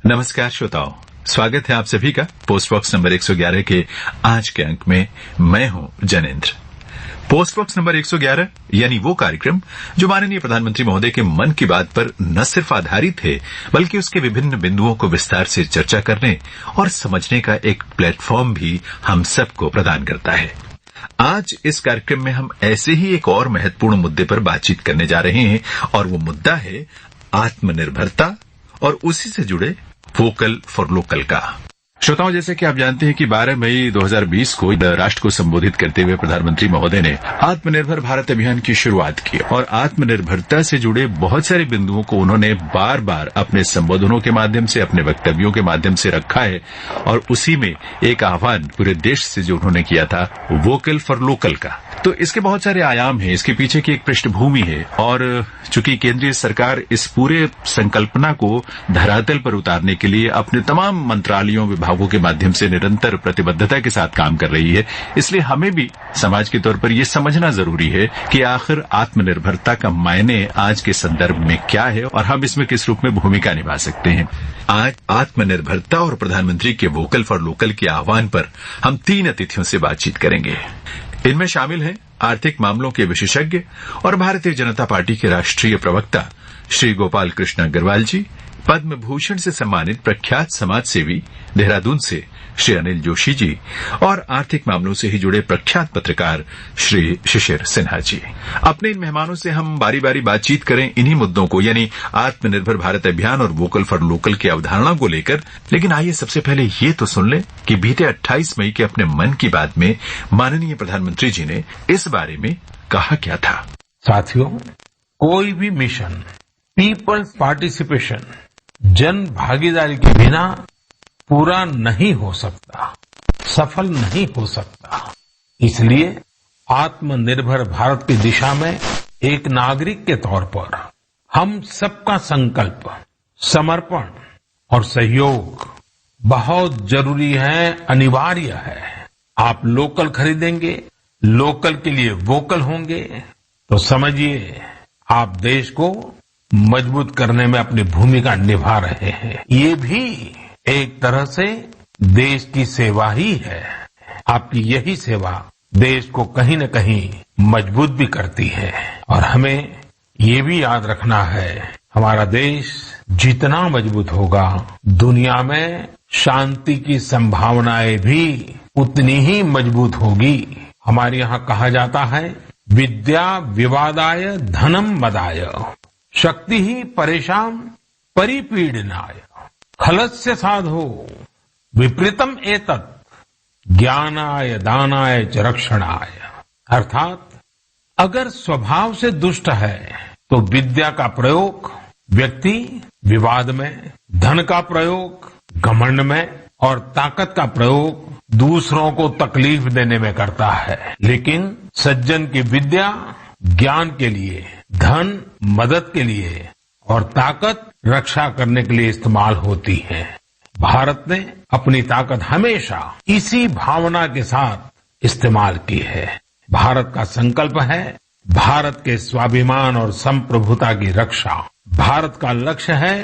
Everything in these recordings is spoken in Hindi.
नमस्कार श्रोताओं, स्वागत है आप सभी का पोस्ट बॉक्स नंबर 111 के आज के अंक में। मैं हूं जनेंद्र। पोस्ट बॉक्स नंबर 111 यानी वो कार्यक्रम जो माननीय प्रधानमंत्री महोदय के मन की बात पर न सिर्फ आधारित है बल्कि उसके विभिन्न बिंदुओं को विस्तार से चर्चा करने और समझने का एक प्लेटफॉर्म भी हम सबको प्रदान करता है। आज इस कार्यक्रम में हम ऐसे ही एक और महत्वपूर्ण मुद्दे पर बातचीत करने जा रहे हैं और वो मुद्दा है आत्मनिर्भरता और उसी से जुड़े वोकल फॉर लोकल का। श्रोताओं, जैसे कि आप जानते हैं कि 12 मई 2020 को राष्ट्र को संबोधित करते हुए प्रधानमंत्री महोदय ने आत्मनिर्भर भारत अभियान की शुरुआत की और आत्मनिर्भरता से जुड़े बहुत सारे बिंदुओं को उन्होंने बार बार अपने संबोधनों के माध्यम से, अपने वक्तव्यों के माध्यम से रखा है और उसी में एक आह्वान पूरे देश से जो उन्होंने किया था वोकल फॉर लोकल का। तो इसके बहुत सारे आयाम हैं, इसके पीछे की एक पृष्ठभूमि है और चूंकि केंद्रीय सरकार इस पूरे संकल्पना को धरातल पर उतारने के लिए अपने तमाम मंत्रालयों, विभागों के माध्यम से निरंतर प्रतिबद्धता के साथ काम कर रही है, इसलिए हमें भी समाज के तौर पर यह समझना जरूरी है कि आखिर आत्मनिर्भरता का मायने आज के संदर्भ में क्या है और हम इसमें किस रूप में भूमिका निभा सकते हैं। आज आत्मनिर्भरता और प्रधानमंत्री के वोकल फॉर लोकल के आह्वान पर हम 3 अतिथियों से बातचीत करेंगे। इनमें शामिल हैं आर्थिक मामलों के विशेषज्ञ और भारतीय जनता पार्टी के राष्ट्रीय प्रवक्ता श्री गोपाल कृष्ण अग्रवाल जी, पद्म भूषण से सम्मानित प्रख्यात समाज सेवी देहरादून से श्री अनिल जोशी जी और आर्थिक मामलों से ही जुड़े प्रख्यात पत्रकार श्री शिशिर सिन्हा जी। अपने इन मेहमानों से हम बारी बारी बातचीत करें इन्हीं मुद्दों को, यानी आत्मनिर्भर भारत अभियान और वोकल फॉर लोकल की अवधारणा को लेकर। लेकिन आइए सबसे पहले ये तो सुन लें कि बीते 28 मई के अपने मन की बात में माननीय प्रधानमंत्री जी ने इस बारे में कहा क्या था। साथियों, कोई भी मिशन पीपल्स पार्टिसिपेशन, जन भागीदारी के बिना पूरा नहीं हो सकता, सफल नहीं हो सकता। इसलिए आत्मनिर्भर भारत की दिशा में एक नागरिक के तौर पर हम सबका संकल्प, समर्पण और सहयोग बहुत जरूरी है, अनिवार्य है। आप लोकल खरीदेंगे, लोकल के लिए वोकल होंगे तो समझिए आप देश को मजबूत करने में अपनी भूमिका निभा रहे हैं। ये भी एक तरह से देश की सेवा ही है। आपकी यही सेवा देश को कहीं न कहीं मजबूत भी करती है और हमें ये भी याद रखना है, हमारा देश जितना मजबूत होगा, दुनिया में शांति की संभावनाएं भी उतनी ही मजबूत होगी। हमारे यहाँ कहा जाता है, विद्या विवादाय धनम मदाय, शक्ति ही परेशान परिपीडनाय, खलस्य साधो विपरीतम एतत् ज्ञानाय दानाय च रक्षणाय। अर्थात अगर स्वभाव से दुष्ट है तो विद्या का प्रयोग व्यक्ति विवाद में, धन का प्रयोग घमंड में और ताकत का प्रयोग दूसरों को तकलीफ देने में करता है। लेकिन सज्जन की विद्या ज्ञान के लिए, धन मदद के लिए और ताकत रक्षा करने के लिए इस्तेमाल होती है। भारत ने अपनी ताकत हमेशा इसी भावना के साथ इस्तेमाल की है। भारत का संकल्प है भारत के स्वाभिमान और संप्रभुता की रक्षा। भारत का लक्ष्य है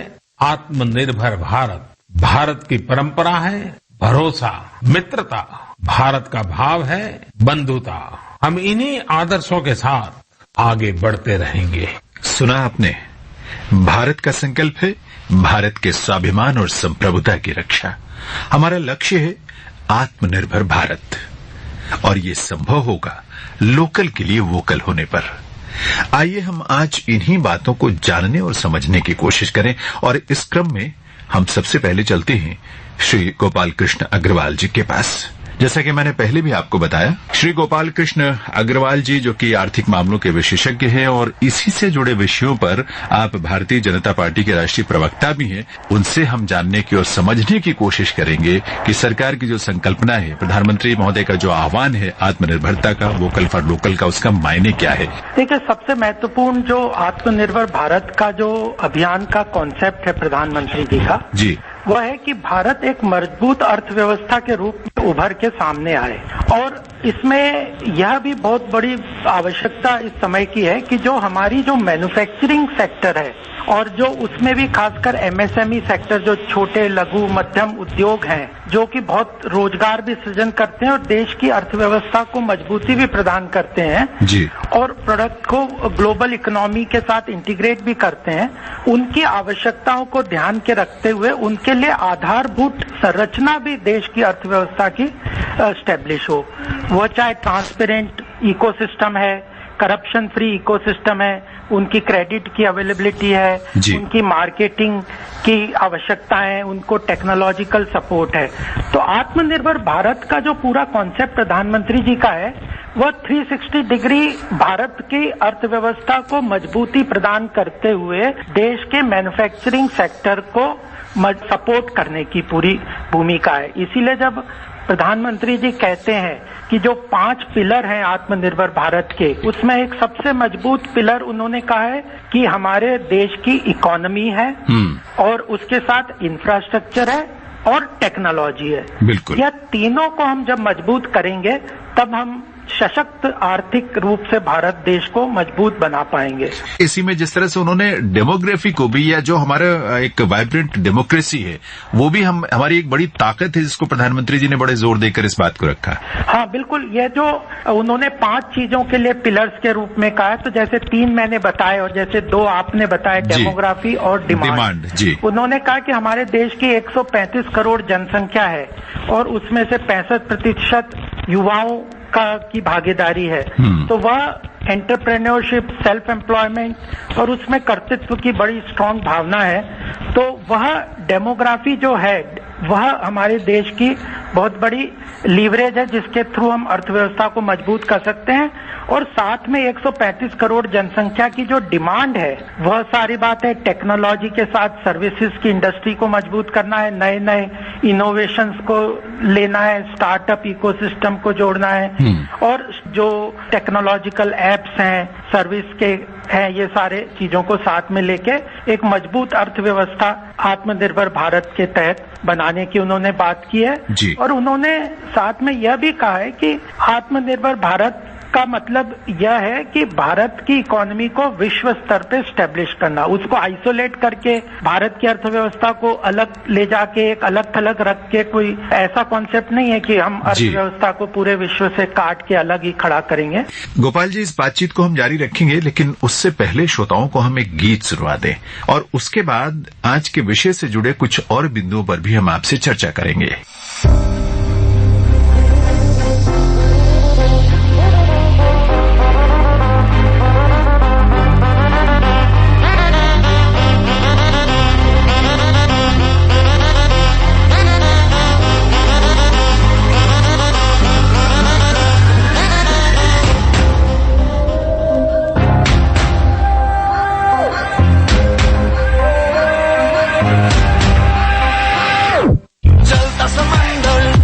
आत्मनिर्भर भारत। भारत की परंपरा है भरोसा, मित्रता। भारत का भाव है बंधुता। हम इन्हीं आदर्शों के साथ आगे बढ़ते रहेंगे। सुना आपने, भारत का संकल्प है भारत के स्वाभिमान और संप्रभुता की रक्षा। हमारा लक्ष्य है आत्मनिर्भर भारत और ये संभव होगा लोकल के लिए वोकल होने पर। आइए हम आज इन्हीं बातों को जानने और समझने की कोशिश करें और इस क्रम में हम सबसे पहले चलते हैं श्री गोपाल कृष्ण अग्रवाल जी के पास। जैसा कि मैंने पहले भी आपको बताया, श्री गोपाल कृष्ण अग्रवाल जी जो कि आर्थिक मामलों के विशेषज्ञ हैं और इसी से जुड़े विषयों पर आप भारतीय जनता पार्टी के राष्ट्रीय प्रवक्ता भी हैं, उनसे हम जानने की और समझने की कोशिश करेंगे कि सरकार की जो संकल्पना है, प्रधानमंत्री महोदय का जो आह्वान है आत्मनिर्भरता का, वोकल फॉर लोकल का, उसका मायने क्या है। देखिए, सबसे महत्वपूर्ण जो आत्मनिर्भर भारत का जो अभियान का कॉन्सेप्ट है प्रधानमंत्री जी का, जी, वह है कि भारत एक मजबूत अर्थव्यवस्था के रूप में उभर के सामने आए और इसमें यह भी बहुत बड़ी आवश्यकता इस समय की है कि जो हमारी जो मैन्युफैक्चरिंग सेक्टर है और जो उसमें भी खासकर एमएसएमई सेक्टर, जो छोटे लघु मध्यम उद्योग हैं, जो कि बहुत रोजगार भी सृजन करते हैं और देश की अर्थव्यवस्था को मजबूती भी प्रदान करते हैं जी। और प्रोडक्ट को ग्लोबल इकोनॉमी के साथ इंटीग्रेट भी करते हैं, उनकी आवश्यकताओं को ध्यान के रखते हुए उनके लिए आधारभूत संरचना भी देश की अर्थव्यवस्था की एस्टेब्लिश हो। वो चाहे ट्रांसपेरेंट इकोसिस्टम है, करप्शन फ्री इकोसिस्टम है, उनकी क्रेडिट की अवेलेबिलिटी है, उनकी मार्केटिंग की आवश्यकता है, उनको टेक्नोलॉजिकल सपोर्ट है। तो आत्मनिर्भर भारत का जो पूरा कॉन्सेप्ट प्रधानमंत्री जी का है वह 360 डिग्री भारत की अर्थव्यवस्था को मजबूती प्रदान करते हुए देश के मैन्युफैक्चरिंग सेक्टर को सपोर्ट करने की पूरी भूमिका है। इसीलिए जब प्रधानमंत्री जी कहते हैं कि जो 5 पिलर हैं आत्मनिर्भर भारत के, उसमें एक सबसे मजबूत पिलर उन्होंने कहा है कि हमारे देश की इकोनॉमी है और उसके साथ इंफ्रास्ट्रक्चर है और टेक्नोलॉजी है। बिल्कुल। यह तीनों को हम जब मजबूत करेंगे तब हम सशक्त आर्थिक रूप से भारत देश को मजबूत बना पाएंगे। इसी में जिस तरह से उन्होंने डेमोग्राफी को भी, या जो हमारा एक वाइब्रेंट डेमोक्रेसी है, वो भी हमारी एक बड़ी ताकत है, जिसको प्रधानमंत्री जी ने बड़े जोर देकर इस बात को रखा। हाँ बिल्कुल, ये जो उन्होंने 5 चीजों के लिए पिलर्स के रूप में कहा है, तो जैसे 3 मैंने बताए और जैसे 2 आपने बताए, डेमोग्राफी और डिमांड जी। उन्होंने कहा कि हमारे देश की 135 करोड़ जनसंख्या है और उसमें से 65% युवाओं की भागीदारी है, तो वह एंटरप्रेन्योरशिप, सेल्फ एम्प्लॉयमेंट और उसमें कर्तृत्व की बड़ी स्ट्रांग भावना है। तो वह डेमोग्राफी जो है वह हमारे देश की बहुत बड़ी लीवरेज है, जिसके थ्रू हम अर्थव्यवस्था को मजबूत कर सकते हैं। और साथ में 135 करोड़ जनसंख्या की जो डिमांड है वह सारी बात है, टेक्नोलॉजी के साथ सर्विसेज की इंडस्ट्री को मजबूत करना है, नए नए इनोवेशंस को लेना है, स्टार्टअप इकोसिस्टम को जोड़ना है और जो टेक्नोलॉजिकल एप्स हैं, सर्विस के हैं, ये सारे चीजों को साथ में लेके एक मजबूत अर्थव्यवस्था आत्मनिर्भर भारत के तहत बनाने की उन्होंने बात की है। और उन्होंने साथ में यह भी कहा है कि आत्मनिर्भर भारत का मतलब यह है कि भारत की इकोनॉमी को विश्व स्तर पे स्टैब्लिश करना, उसको आइसोलेट करके भारत की अर्थव्यवस्था को अलग ले जाके एक अलग थलग रख के कोई ऐसा कॉन्सेप्ट नहीं है कि हम अर्थव्यवस्था को पूरे विश्व से काट के अलग ही खड़ा करेंगे। गोपाल जी, इस बातचीत को हम जारी रखेंगे, लेकिन उससे पहले श्रोताओं को हम एक गीत सुनवा दें और उसके बाद आज के विषय से जुड़े कुछ और बिंदुओं पर भी हम आपसे चर्चा करेंगे। चलता समंदर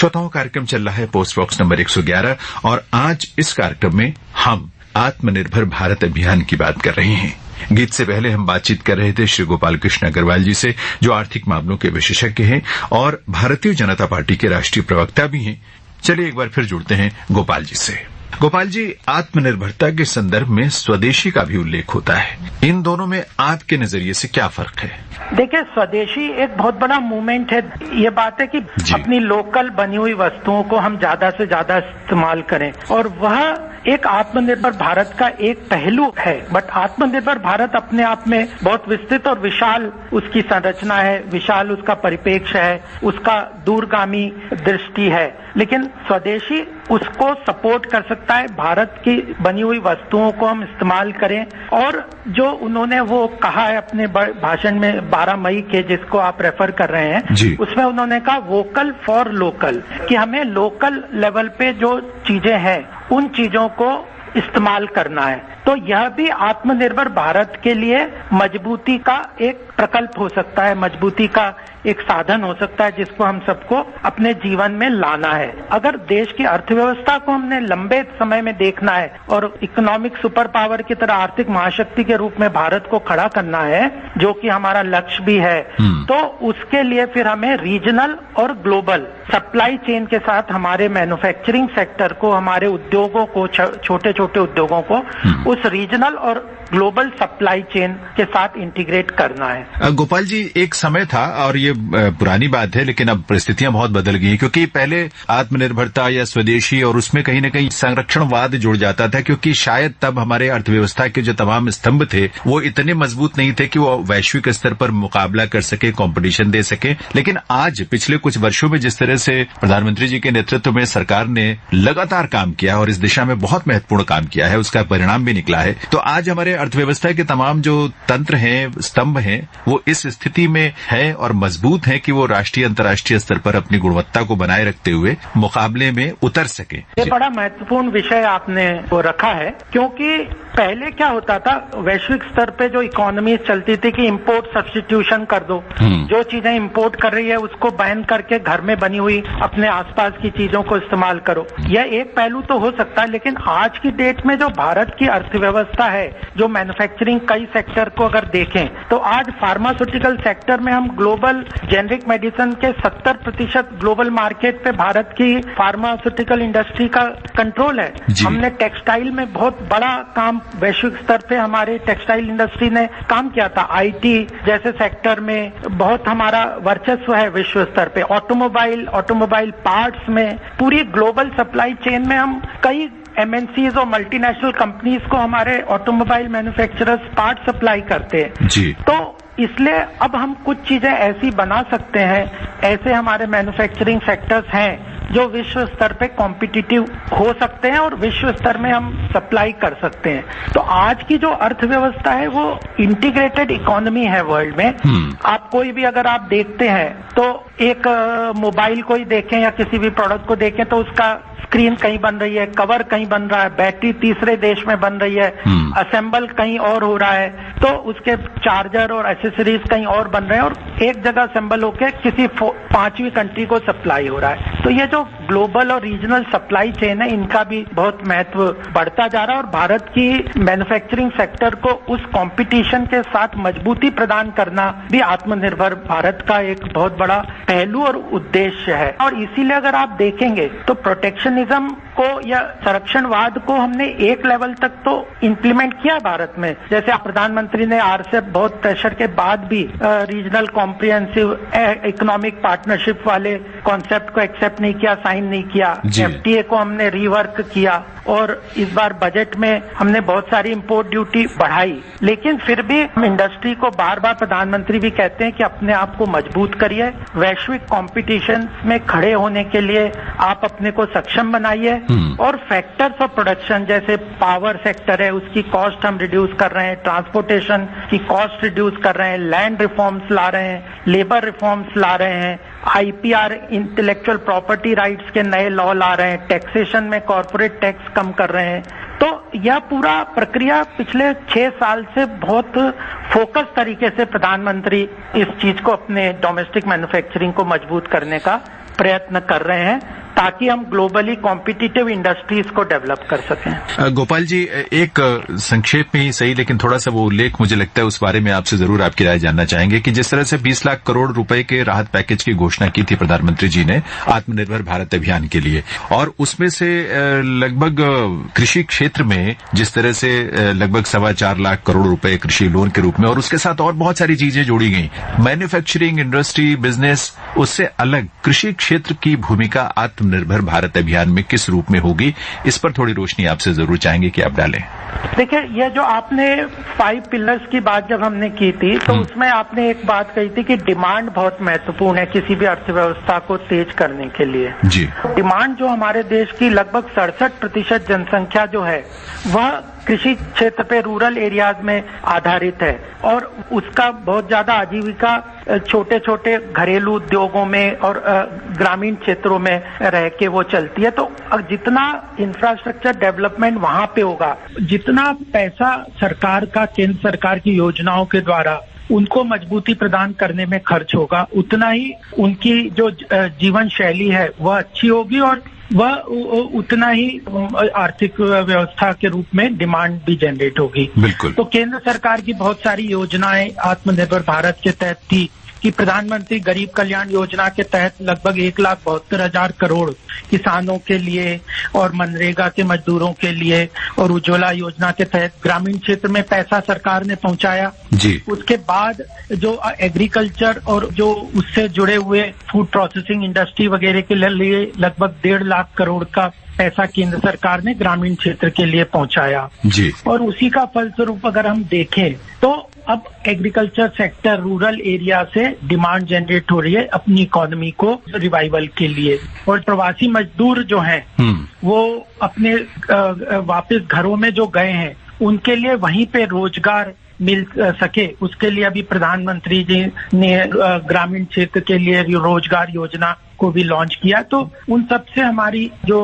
श्रोताओं, कार्यक्रम चल रहा है पोस्ट बॉक्स नंबर 111 और आज इस कार्यक्रम में हम आत्मनिर्भर भारत अभियान की बात कर रहे हैं। गीत से पहले हम बातचीत कर रहे थे श्री गोपाल कृष्ण अग्रवाल जी से, जो आर्थिक मामलों के विशेषज्ञ हैं और भारतीय जनता पार्टी के राष्ट्रीय प्रवक्ता भी हैं। चलिए एक बार फिर जुड़ते हैं गोपाल जी से। गोपाल जी, आत्मनिर्भरता के संदर्भ में स्वदेशी का भी उल्लेख होता है। इन दोनों में आपके नजरिए से क्या फर्क है? देखिए, स्वदेशी एक बहुत बड़ा मूवमेंट है। ये बात है कि अपनी लोकल बनी हुई वस्तुओं को हम ज्यादा से ज्यादा इस्तेमाल करें, और वह एक आत्मनिर्भर भारत का एक पहलू है। बट आत्मनिर्भर भारत अपने आप में बहुत विस्तृत और विशाल उसकी संरचना है, विशाल उसका परिप्रेक्ष्य है, उसका दूरगामी दृष्टि है। लेकिन स्वदेशी उसको सपोर्ट कर सकता है, भारत की बनी हुई वस्तुओं को हम इस्तेमाल करें। और जो उन्होंने वो कहा है अपने भाषण में 12 मई के, जिसको आप रेफर कर रहे हैं, उसमें उन्होंने कहा वोकल फॉर लोकल, कि हमें लोकल लेवल पे जो चीजें हैं उन चीजों को इस्तेमाल करना है। तो यह भी आत्मनिर्भर भारत के लिए मजबूती का एक प्रकल्प हो सकता है, मजबूती का एक साधन हो सकता है, जिसको हम सबको अपने जीवन में लाना है। अगर देश की अर्थव्यवस्था को हमने लंबे समय में देखना है और इकोनॉमिक सुपर पावर की तरह आर्थिक महाशक्ति के रूप में भारत को खड़ा करना है, जो कि हमारा लक्ष्य भी है, तो उसके लिए फिर हमें रीजनल और ग्लोबल सप्लाई चेन के साथ हमारे मैन्युफैक्चरिंग सेक्टर को, हमारे उद्योगों को, छोटे छोटे उद्योगों को उस रीजनल और ग्लोबल सप्लाई चेन के साथ इंटीग्रेट करना है। गोपाल जी, एक समय था, और ये पुरानी बात है, लेकिन अब परिस्थितियां बहुत बदल गई हैं, क्योंकि पहले आत्मनिर्भरता या स्वदेशी और उसमें कहीं न कहीं संरक्षणवाद जुड़ जाता था, क्योंकि शायद तब हमारे अर्थव्यवस्था के जो तमाम स्तंभ थे वो इतने मजबूत नहीं थे कि वो वैश्विक स्तर पर मुकाबला कर सके, कंपटीशन दे सके। लेकिन आज पिछले कुछ वर्षों में जिस तरह से प्रधानमंत्री जी के नेतृत्व में सरकार ने लगातार काम किया और इस दिशा में बहुत महत्वपूर्ण काम किया है, उसका परिणाम भी निकला है। तो आज हमारे अर्थव्यवस्था के तमाम जो तंत्र हैं, स्तंभ हैं, वो इस स्थिति में है और मजबूत है कि वो राष्ट्रीय अंतर्राष्ट्रीय स्तर पर अपनी गुणवत्ता को बनाए रखते हुए मुकाबले में उतर सके। ये बड़ा महत्वपूर्ण विषय आपने वो रखा है, क्योंकि पहले क्या होता था, वैश्विक स्तर पे जो इकोनॉमी चलती थी कि इंपोर्ट सब्स्टिट्यूशन कर दो, जो चीजें इंपोर्ट कर रही है उसको बैन करके घर में बनी हुई अपने आसपास की चीजों को इस्तेमाल करो। यह एक पहलू तो हो सकता है, लेकिन आज की डेट में जो भारत की अर्थव्यवस्था है, जो मैन्युफैक्चरिंग कई सेक्टर को अगर देखें, तो आज फार्मास्यूटिकल सेक्टर में हम ग्लोबल जेनरिक मेडिसिन के 70% ग्लोबल मार्केट पे भारत की फार्मास्यूटिकल इंडस्ट्री का कंट्रोल है। हमने टेक्सटाइल में बहुत बड़ा काम वैश्विक स्तर पे हमारे टेक्सटाइल इंडस्ट्री ने काम किया था। आईटी जैसे सेक्टर में बहुत हमारा वर्चस्व है विश्व स्तर पे। ऑटोमोबाइल पार्ट्स में, पूरी ग्लोबल सप्लाई चेन में हम कई एमएनसीज और मल्टीनेशनल कंपनीज को हमारे ऑटोमोबाइल मैन्युफैक्चरर्स पार्ट सप्लाई करते हैं जी। तो इसलिए अब हम कुछ चीजें ऐसी बना सकते हैं, ऐसे हमारे मैन्युफैक्चरिंग सेक्टर्स हैं जो विश्व स्तर पे कॉम्पिटिटिव हो सकते हैं और विश्व स्तर में हम सप्लाई कर सकते हैं। तो आज की जो अर्थव्यवस्था है वो इंटीग्रेटेड इकोनॉमी है वर्ल्ड में। आप कोई भी अगर आप देखते हैं तो एक मोबाइल को ही देखें या किसी भी प्रोडक्ट को देखें तो उसका स्क्रीन कहीं बन रही है, कवर कहीं बन रहा है, बैटरी तीसरे देश में बन रही है, असेंबल कहीं और हो रहा है, तो उसके चार्जर और एक्सेसरीज कहीं और बन रहे हैं और एक जगह असेंबल होकर किसी 5वीं कंट्री को सप्लाई हो रहा है। तो ये जो ग्लोबल और रीजनल सप्लाई चेन है, इनका भी बहुत महत्व बढ़ता जा रहा है और भारत की मैन्युफैक्चरिंग सेक्टर को उस कंपटीशन के साथ मजबूती प्रदान करना भी आत्मनिर्भर भारत का एक बहुत बड़ा पहलू और उद्देश्य है। और इसीलिए अगर आप देखेंगे तो प्रोटेक्शनिज्म को या संरक्षणवाद को हमने एक लेवल तक तो इम्प्लीमेंट किया भारत में। जैसे प्रधानमंत्री ने आरसेप बहुत प्रेशर के बाद भी रीजनल कॉम्प्रिहेंसिव इकोनॉमिक पार्टनरशिप वाले कॉन्सेप्ट को एक्सेप्ट नहीं किया, साइन नहीं किया। एफटीए को हमने रीवर्क किया और इस बार बजट में हमने बहुत सारी इंपोर्ट ड्यूटी बढ़ाई। लेकिन फिर भी हम इंडस्ट्री को बार बार प्रधानमंत्री भी कहते हैं कि अपने आप को मजबूत करिए, वैश्विक कॉम्पिटिशन में खड़े होने के लिए आप अपने को सक्षम बनाइए और फैक्टर्स ऑफ प्रोडक्शन जैसे पावर सेक्टर है उसकी कॉस्ट हम रिड्यूस कर रहे हैं, ट्रांसपोर्टेशन की कॉस्ट रिड्यूस कर रहे हैं, लैंड रिफॉर्म्स ला रहे हैं, लेबर रिफॉर्म्स ला रहे हैं, आईपीआर इंटेलेक्चुअल प्रॉपर्टी राइट्स के नए लॉ ला रहे हैं, टैक्सेशन में कॉर्पोरेट टैक्स कम कर रहे हैं। तो यह पूरा प्रक्रिया पिछले 6 साल से बहुत फोकस तरीके से प्रधानमंत्री इस चीज को अपने डोमेस्टिक मैन्युफैक्चरिंग को मजबूत करने का प्रयत्न कर रहे हैं ताकि हम ग्लोबली कॉम्पिटिटिव इंडस्ट्रीज को डेवलप कर सकें। गोपाल जी, एक संक्षेप में ही सही लेकिन थोड़ा सा वो उल्लेख मुझे लगता है उस बारे में आपसे जरूर आपकी राय जानना चाहेंगे कि जिस तरह से 20 लाख करोड़ रुपए के राहत पैकेज की घोषणा की थी प्रधानमंत्री जी ने आत्मनिर्भर भारत अभियान के लिए, और उसमें से लगभग कृषि क्षेत्र में जिस तरह से लगभग 4.25 लाख करोड़ रुपए कृषि लोन के रूप में, और उसके साथ और बहुत सारी चीजें जोड़ी गई, मैन्युफैक्चरिंग इंडस्ट्री बिजनेस, उससे अलग कृषि क्षेत्र की भूमिका आत्मनिर्भर भारत अभियान में किस रूप में होगी, इस पर थोड़ी रोशनी आपसे जरूर चाहेंगे कि आप डालें। देखिए, ये जो आपने 5 पिलर्स की बात जब हमने की थी तो उसमें आपने एक बात कही थी कि डिमांड बहुत महत्वपूर्ण है किसी भी अर्थव्यवस्था को तेज करने के लिए। जी। डिमांड जो हमारे देश की लगभग 67% जनसंख्या जो है वह कृषि क्षेत्र पे रूरल एरियाज में आधारित है, और उसका बहुत ज्यादा आजीविका छोटे छोटे घरेलू उद्योगों में और ग्रामीण क्षेत्रों में रह के वो चलती है। तो जितना इंफ्रास्ट्रक्चर डेवलपमेंट वहां पे होगा, जितना पैसा सरकार का, केंद्र सरकार की योजनाओं के द्वारा उनको मजबूती प्रदान करने में खर्च होगा, उतना ही उनकी जो जीवन शैली है वह अच्छी होगी और वह उतना ही आर्थिक व्यवस्था के रूप में डिमांड भी जनरेट होगी। बिल्कुल। तो केंद्र सरकार की बहुत सारी योजनाएं आत्मनिर्भर भारत के तहत थी कि प्रधानमंत्री गरीब कल्याण योजना के तहत लगभग 1,72,000 करोड़ किसानों के लिए और मनरेगा के मजदूरों के लिए, और उज्ज्वला योजना के तहत ग्रामीण क्षेत्र में पैसा सरकार ने पहुंचाया। जी। उसके बाद जो एग्रीकल्चर और जो उससे जुड़े हुए फूड प्रोसेसिंग इंडस्ट्री वगैरह के लिए लगभग 1.5 लाख करोड़ का पैसा केंद्र सरकार ने ग्रामीण क्षेत्र के लिए पहुंचाया। जी। और उसी का फलस्वरूप अगर हम देखें तो अब एग्रीकल्चर सेक्टर रूरल एरिया से डिमांड जनरेट हो रही है अपनी इकोनॉमी को रिवाइवल के लिए, और प्रवासी मजदूर जो हैं वो अपने वापस घरों में जो गए हैं उनके लिए वहीं पे रोजगार मिल सके, उसके लिए अभी प्रधानमंत्री जी ने ग्रामीण क्षेत्र के लिए रोजगार योजना को भी लॉन्च किया। तो उन सब से हमारी जो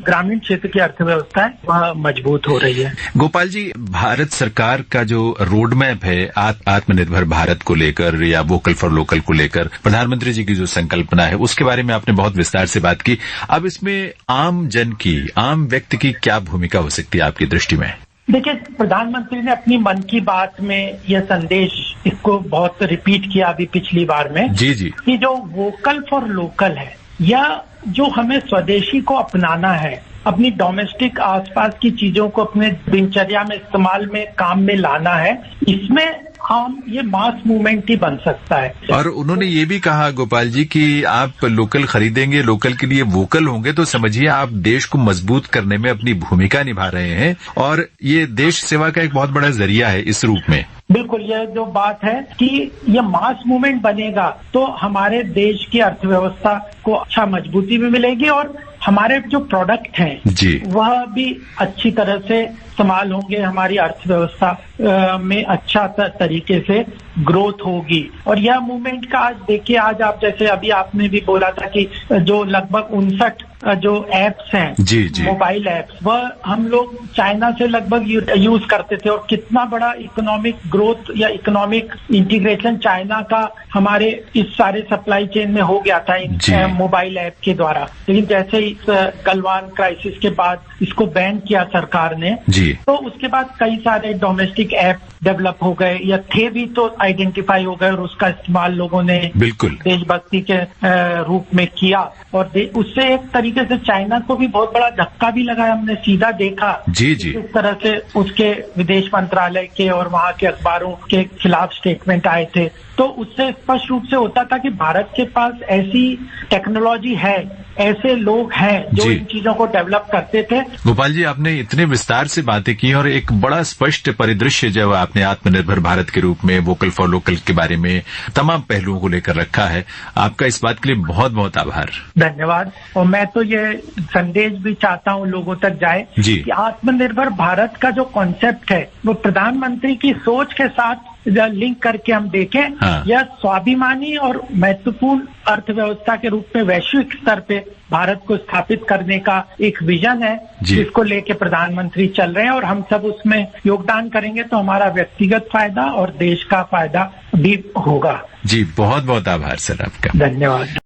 ग्रामीण क्षेत्र की अर्थव्यवस्था है वह मजबूत हो रही है। गोपाल जी, भारत सरकार का जो रोड मैप है आत्मनिर्भर भारत को लेकर या वोकल फॉर लोकल को लेकर, प्रधानमंत्री जी की जो संकल्पना है उसके बारे में आपने बहुत विस्तार से बात की। अब इसमें आम जन की, आम व्यक्ति की क्या भूमिका हो सकती है आपकी दृष्टि में? देखिए, प्रधानमंत्री ने अपनी मन की बात में यह संदेश इसको बहुत रिपीट किया अभी पिछली बार में। जी जी। कि जो वोकल फॉर लोकल है, या जो हमें स्वदेशी को अपनाना है, अपनी डोमेस्टिक आसपास की चीजों को अपने दिनचर्या में इस्तेमाल में काम में लाना है, इसमें हम ये मास मूवमेंट ही बन सकता है। और उन्होंने ये भी कहा गोपाल जी कि आप लोकल खरीदेंगे, लोकल के लिए वोकल होंगे तो समझिए आप देश को मजबूत करने में अपनी भूमिका निभा रहे हैं, और ये देश सेवा का एक बहुत बड़ा जरिया है इस रूप में। बिल्कुल, यह जो बात है कि ये मास मूवमेंट बनेगा तो हमारे देश की अर्थव्यवस्था को अच्छा मजबूती भी मिलेगी, और हमारे जो प्रोडक्ट हैं जी वह भी अच्छी तरह से इस्तेमाल होंगे, हमारी अर्थव्यवस्था में अच्छा तरीके से ग्रोथ होगी। और यह मूवमेंट का आज देखिए, आज आप जैसे अभी आपने भी बोला था कि जो लगभग 59 जो एप्स हैं, जी जी, मोबाइल एप्स, वह हम लोग चाइना से लगभग यूज करते थे, और कितना बड़ा इकोनॉमिक ग्रोथ या इकोनॉमिक इंटीग्रेशन चाइना का हमारे इस सारे सप्लाई चेन में हो गया था इन मोबाइल ऐप के द्वारा। लेकिन जैसे इस गलवान क्राइसिस के बाद इसको बैन किया सरकार ने जी, तो उसके बाद कई सारे डोमेस्टिक ऐप डेवलप हो गए, या थे भी तो आइडेंटिफाई हो गए, और उसका इस्तेमाल लोगों ने बिल्कुल देशभक्ति के रूप में किया, और उससे एक तरीके से चाइना को भी बहुत बड़ा धक्का भी लगा। हमने सीधा देखा जी जी, इस तरह से उसके विदेश मंत्रालय के और वहाँ के अखबारों के खिलाफ स्टेटमेंट आए थे। तो उससे स्पष्ट रूप से होता था कि भारत के पास ऐसी टेक्नोलॉजी है, ऐसे लोग हैं जो इन चीजों को डेवलप करते थे। गोपाल जी, आपने इतने विस्तार से बातें की और एक बड़ा स्पष्ट परिदृश्य जब आपने आत्मनिर्भर भारत के रूप में वोकल फॉर लोकल के बारे में तमाम पहलुओं को लेकर रखा है, आपका इस बात के लिए बहुत बहुत आभार। धन्यवाद। और मैं तो ये संदेश भी चाहता हूँ लोगों तक जाए कि आत्मनिर्भर भारत का जो कॉन्सेप्ट है वो प्रधानमंत्री की सोच के साथ लिंक करके हम देखें। यह स्वाभिमानी और महत्वपूर्ण अर्थव्यवस्था के रूप में वैश्विक स्तर पे भारत को स्थापित करने का एक विजन है जिसको लेके प्रधानमंत्री चल रहे हैं, और हम सब उसमें योगदान करेंगे तो हमारा व्यक्तिगत फायदा और देश का फायदा भी होगा। जी, बहुत बहुत आभार सर आपका। धन्यवाद।